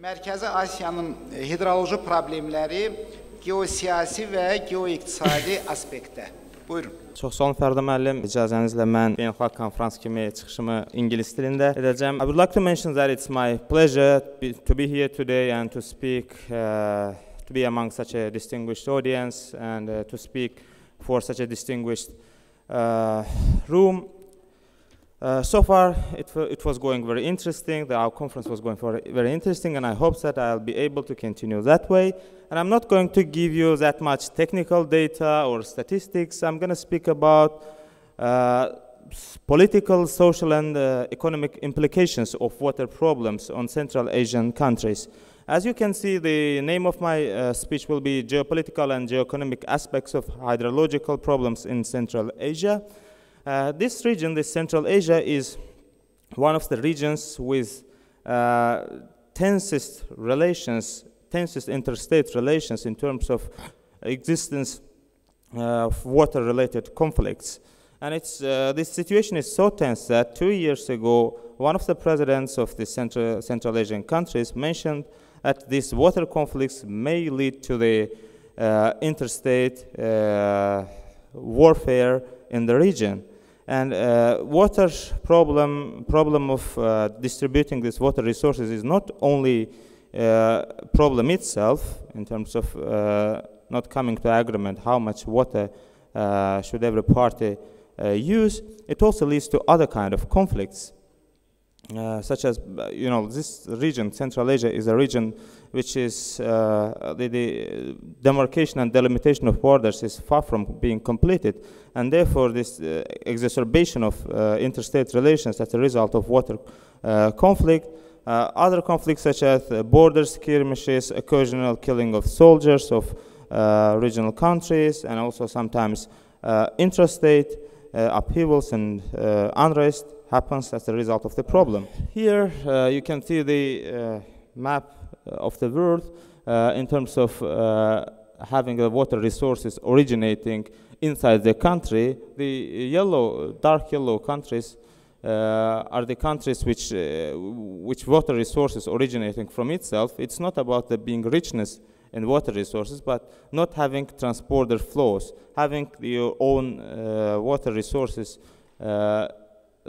Mərkəzi Asiyanın hidroloji problemləri geosiyasi və geoiqtisadi aspektdə. Buyurun. Çox sağ olun Fərda müəllim. İcazənizlə mən beynəlxalq konferans kimi çıxışımı ingilis dilində edəcəm. I would like to mention that it's my pleasure to be here today and to speak, to be among such a distinguished audience and to speak for such a distinguished room. So far, it was going very interesting. Our conference was going very interesting, and I hope that I'll be able to continue that way. And I'm not going to give you that much technical data or statistics. I'm going to speak about political, social, and economic implications of water problems on Central Asian countries. As you can see, the name of my speech will be Geopolitical and Geoeconomic Aspects of Hydrological Problems in Central Asia. This region, this Central Asia, is one of the regions with tensest interstate relations in terms of existence of water-related conflicts. And this situation is so tense that 2 years ago, one of the presidents of the Central Asian countries mentioned that these water conflicts may lead to the interstate warfare in the region. And water problem of distributing these water resources is not only problem itself in terms of not coming to agreement how much water should every party use. It also leads to other kind of conflicts, such as, this region, Central Asia, is a region which is the demarcation and delimitation of borders is far from being completed, and therefore this exacerbation of interstate relations as a result of water conflict, other conflicts such as border skirmishes, occasional killing of soldiers of regional countries, and also sometimes intrastate upheavals and unrest happens as a result of the problem. Here you can see the map of the world in terms of having the water resources originating inside the country. The yellow, dark yellow countries are the countries which water resources originating from itself. It's not about the being richness in water resources, but not having transborder flows, having your own water resources,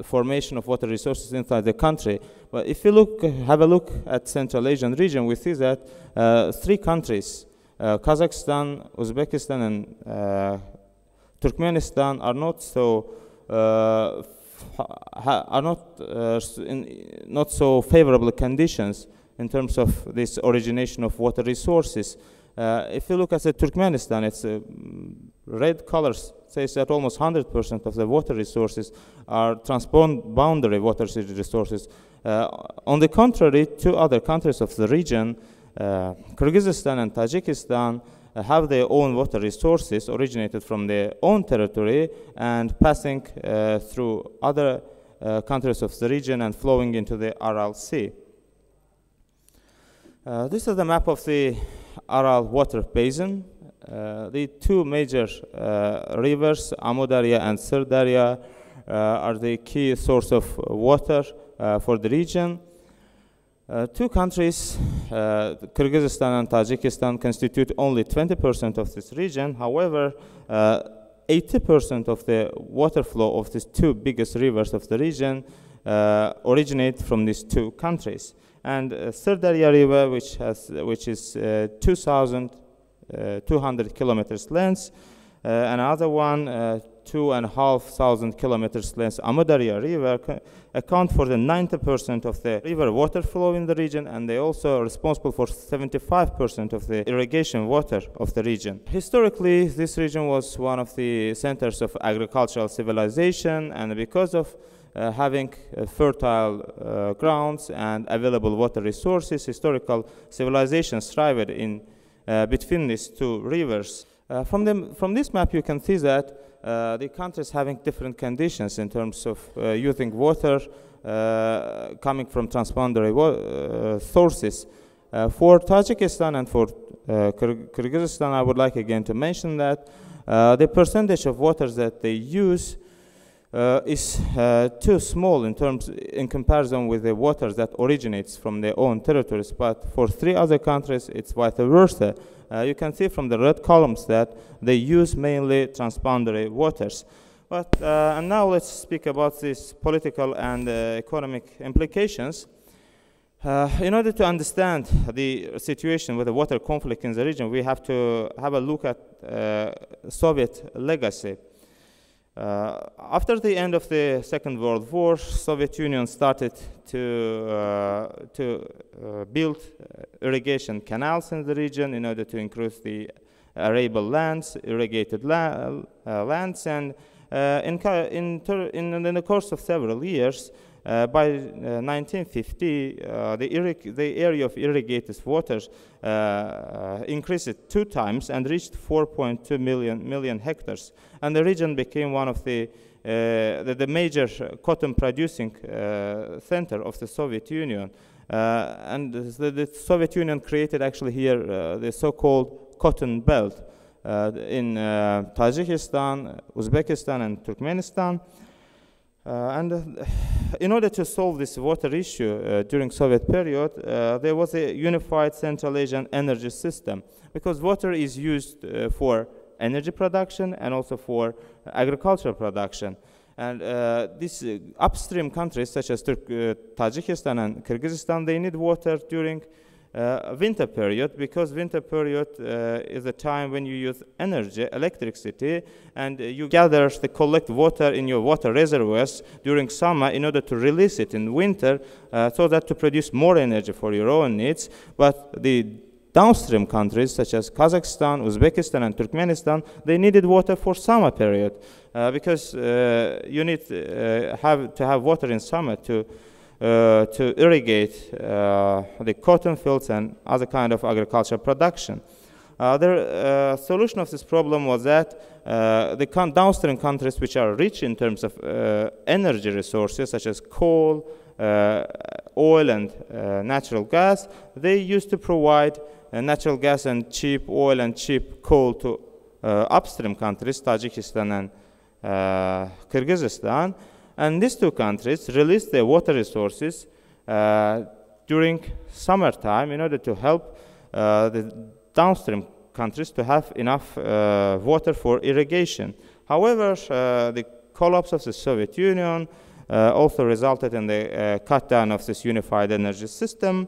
formation of water resources inside the country. But if you have a look at Central Asian region, we see that 3 countries, Kazakhstan, Uzbekistan, and Turkmenistan, are not not so favorable conditions in terms of this origination of water resources. If you look at Turkmenistan, its red colors says that almost 100% of the water resources are transboundary water resources. On the contrary, 2 other countries of the region, Kyrgyzstan and Tajikistan, have their own water resources originated from their own territory and passing through other countries of the region and flowing into the Aral Sea. This is the map of the Aral water basin. The 2 major rivers, Amudarya and Sirdarya, are the key source of water for the region. 2 countries, Kyrgyzstan and Tajikistan, constitute only 20% of this region. However, 80% of the water flow of these 2 biggest rivers of the region originate from these 2 countries. And Sirdarya River, which is 2,200 kilometers length, another one 2,500 kilometers length, Amudarya River, account for the 90% of the river water flow in the region, and they also are responsible for 75% of the irrigation water of the region. Historically, this region was one of the centers of agricultural civilization, and because of having fertile grounds and available water resources, historical civilizations thrived in between these 2 rivers. From this map, you can see that the countries having different conditions in terms of using water coming from transboundary sources. For Tajikistan and for Kyrgyzstan, I would like again to mention that the percentage of water that they use is too small in comparison with the waters that originates from their own territories. But for 3 other countries, it's vice versa. You can see from the red columns that they use mainly transboundary waters. But and now let's speak about these political and economic implications. In order to understand the situation with the water conflict in the region, we have to have a look at Soviet legacy. After the end of the Second World War, Soviet Union started to build irrigation canals in the region in order to increase the arable lands, irrigated lands, and in the course of several years, by 1950, the area of irrigated waters increased 2 times and reached 4.2 million hectares. And the region became one of the major cotton producing center of the Soviet Union. And the Soviet Union created actually here the so-called cotton belt in Tajikistan, Uzbekistan, and Turkmenistan. In order to solve this water issue during Soviet period, there was a unified Central Asian energy system, because water is used for energy production and also for agricultural production. And these upstream countries such as Tajikistan and Kyrgyzstan, they need water during winter period, because winter period is a time when you use energy, electricity, and you gather the collect water in your water reservoirs during summer in order to release it in winter, so that to produce more energy for your own needs. But the downstream countries such as Kazakhstan, Uzbekistan, and Turkmenistan, they needed water for summer period, because you need to have water in summer to irrigate the cotton fields and other kind of agricultural production. The solution of this problem was that the downstream countries, which are rich in terms of energy resources such as coal, oil, and natural gas, they used to provide natural gas and cheap oil and cheap coal to upstream countries, Tajikistan and Kyrgyzstan. And these 2 countries released their water resources during summertime in order to help the downstream countries to have enough water for irrigation. However, the collapse of the Soviet Union also resulted in the cut down of this unified energy system.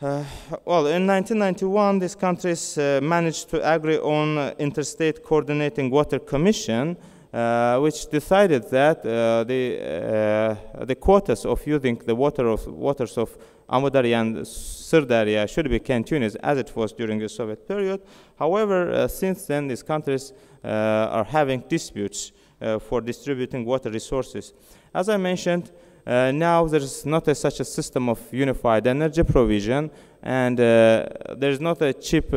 Well, in 1991, these countries managed to agree on Interstate Coordinating Water Commission, which decided that the quotas of using the waters of Amudarya and Sirdarya should be continued as it was during the Soviet period. However, since then, these countries are having disputes for distributing water resources. As I mentioned, now there is not such a system of unified energy provision, and there is not a cheap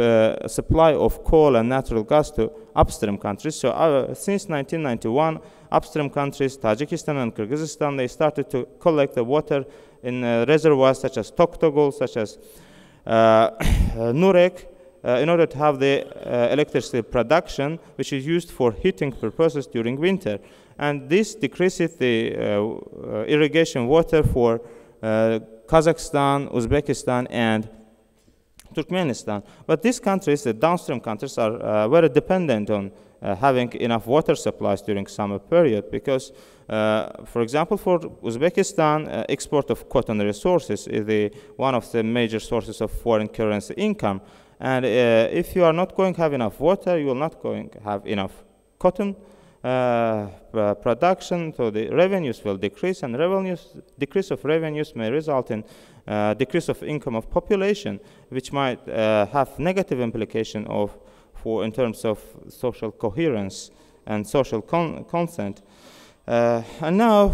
supply of coal and natural gas to upstream countries. So since 1991, upstream countries, Tajikistan and Kyrgyzstan, they started to collect the water in reservoirs such as Toktogul, such as Nurek, in order to have the electricity production, which is used for heating purposes during winter. And this decreases the irrigation water for Kazakhstan, Uzbekistan, and Turkmenistan. But these countries, the downstream countries, are very dependent on having enough water supplies during summer period, because, for example, for Uzbekistan, export of cotton resources is one of the major sources of foreign currency income. And if you are not going to have enough water, you will not going to have enough cotton production, so the revenues will decrease, and decrease of revenues may result in decrease of income of population, which might have negative implication in terms of social coherence and social consent. And now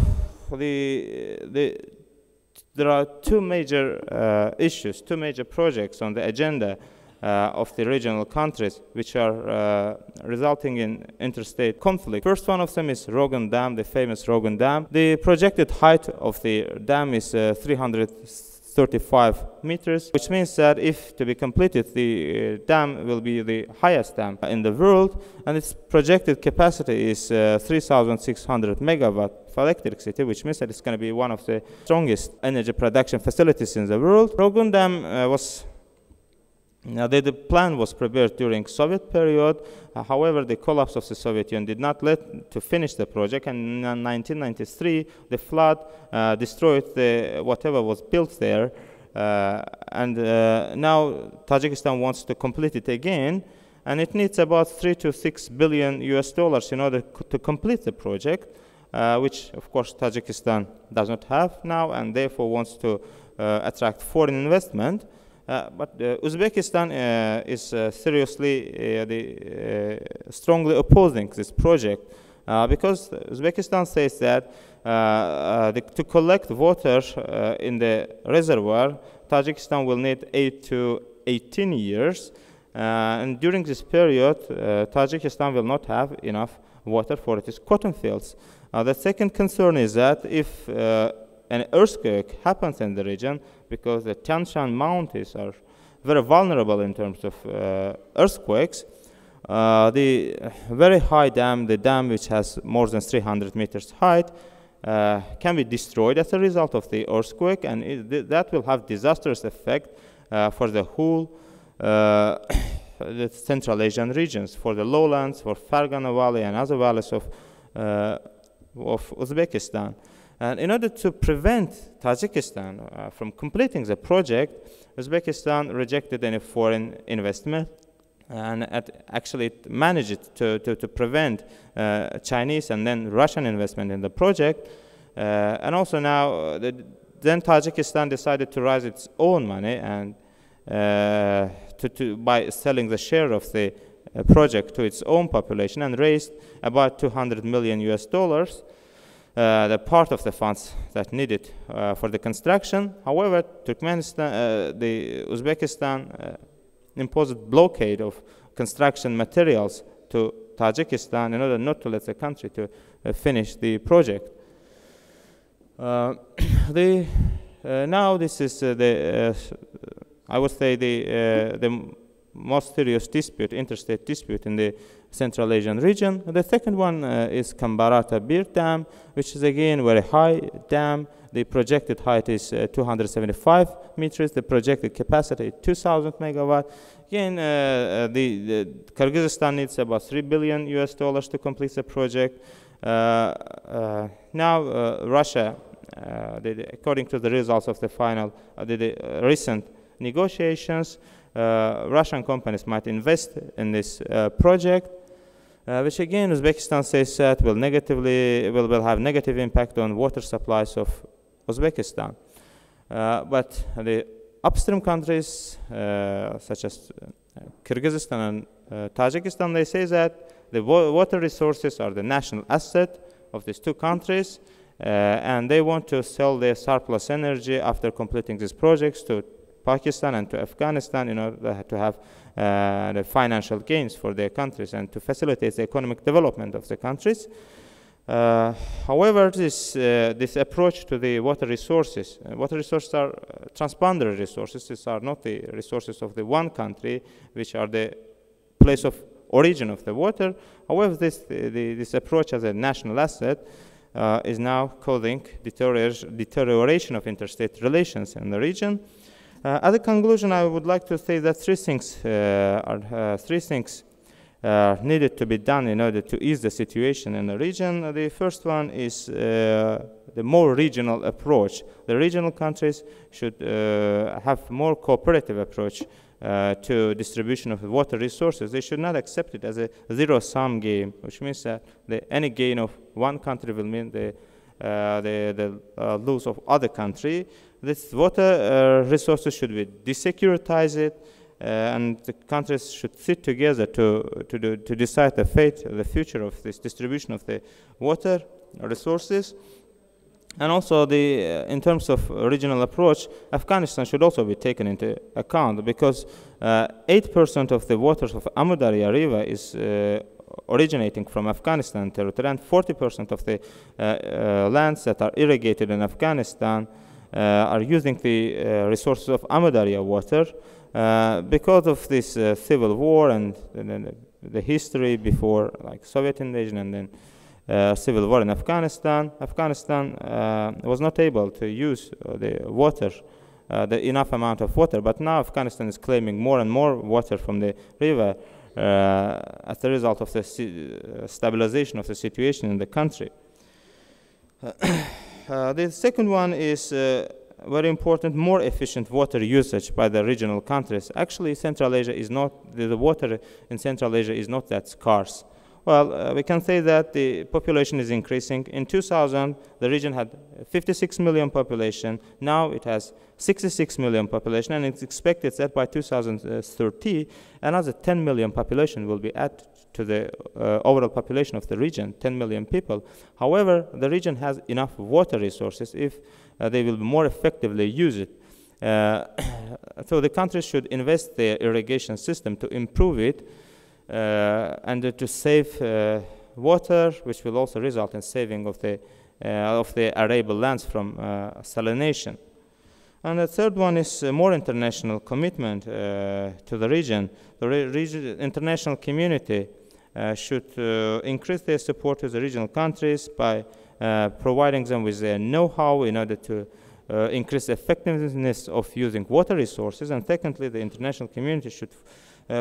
there are 2 major issues, 2 major projects on the agenda of the regional countries, which are resulting in interstate conflict. First one of them is Rogan Dam, the famous Rogan Dam. The projected height of the dam is 330 35 meters, which means that if to be completed, the dam will be the highest dam in the world, and its projected capacity is 3,600 megawatt for electricity, which means that it's going to be one of the strongest energy production facilities in the world. Rogun Dam the plan was prepared during Soviet period. However, the collapse of the Soviet Union did not let to finish the project, and in 1993 the flood destroyed whatever was built there, and now Tajikistan wants to complete it again, and it needs about 3 to 6 billion US dollars in order to complete the project, which of course Tajikistan does not have now, and therefore wants to attract foreign investment. But Uzbekistan is seriously, strongly opposing this project because Uzbekistan says that to collect water in the reservoir, Tajikistan will need 8 to 18 years. And during this period, Tajikistan will not have enough water for its cotton fields. The second concern is that if an earthquake happens in the region, because the Tian Shan Mountains are very vulnerable in terms of earthquakes, the very high dam, the dam which has more than 300 meters height, can be destroyed as a result of the earthquake, and that will have disastrous effect for the whole the Central Asian regions, for the lowlands, for Fergana Valley and other valleys of Uzbekistan. And in order to prevent Tajikistan from completing the project, Uzbekistan rejected any foreign investment, and actually it managed to prevent Chinese and then Russian investment in the project. And also now, then Tajikistan decided to raise its own money and by selling the share of the project to its own population, and raised about 200 million US dollars. The part of the funds that needed for the construction. However, Turkmenistan, the Uzbekistan imposed blockade of construction materials to Tajikistan in order not to let the country to finish the project. Now this is I would say the most serious dispute, interstate dispute in the Central Asian region. The second one is Kambarata Bir Dam, which is again very high dam. The projected height is 275 meters. The projected capacity is 2,000 megawatt. Again, the Kyrgyzstan needs about 3 billion US dollars to complete the project. Now Russia, according to the results of the final, the recent negotiations, Russian companies might invest in this project, which again Uzbekistan says that will have negative impact on water supplies of Uzbekistan. But the upstream countries such as Kyrgyzstan and Tajikistan, they say that the water resources are the national asset of these two countries, and they want to sell their surplus energy after completing these projects to Pakistan and to Afghanistan in order to have the financial gains for their countries and to facilitate the economic development of the countries. However, this approach to the water resources are transboundary resources. These are not the resources of the one country, which are the place of origin of the water. However, this approach as a national asset is now causing deterioration of interstate relations in the region. As a conclusion, I would like to say that three things needed to be done in order to ease the situation in the region. The first one is the more regional approach. The regional countries should have more cooperative approach to distribution of water resources. They should not accept it as a zero-sum game, which means that any gain of one country will mean the loss of other country. This water resources should be desecuritized, and the countries should sit together to decide the fate, the future of this distribution of the water resources. And also, in terms of regional approach, Afghanistan should also be taken into account, because 8% of the waters of Amudarya River is originating from Afghanistan territory, and 40% of the lands that are irrigated in Afghanistan are using the resources of Amudarya water because of this civil war and the history before, like Soviet invasion and then civil war in Afghanistan. Afghanistan was not able to use the water, the enough amount of water, but now Afghanistan is claiming more and more water from the river as a result of the stabilization of the situation in the country. The second one is very important, more efficient water usage by the regional countries. Actually, Central Asia is not, the water in Central Asia is not that scarce. Well, we can say that the population is increasing. In 2000, the region had 56 million population. Now it has 66 million population, and it's expected that by 2030, another 10 million population will be added to the overall population of the region, 10 million people. However, the region has enough water resources if they will more effectively use it. So the country should invest their irrigation system to improve it and to save water, which will also result in saving of the arable lands from salination. And the third one is more international commitment to the region. The international community should increase their support to the regional countries by providing them with their know-how in order to increase the effectiveness of using water resources. And secondly, the international community should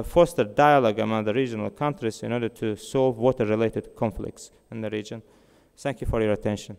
foster dialogue among the regional countries in order to solve water-related conflicts in the region. Thank you for your attention.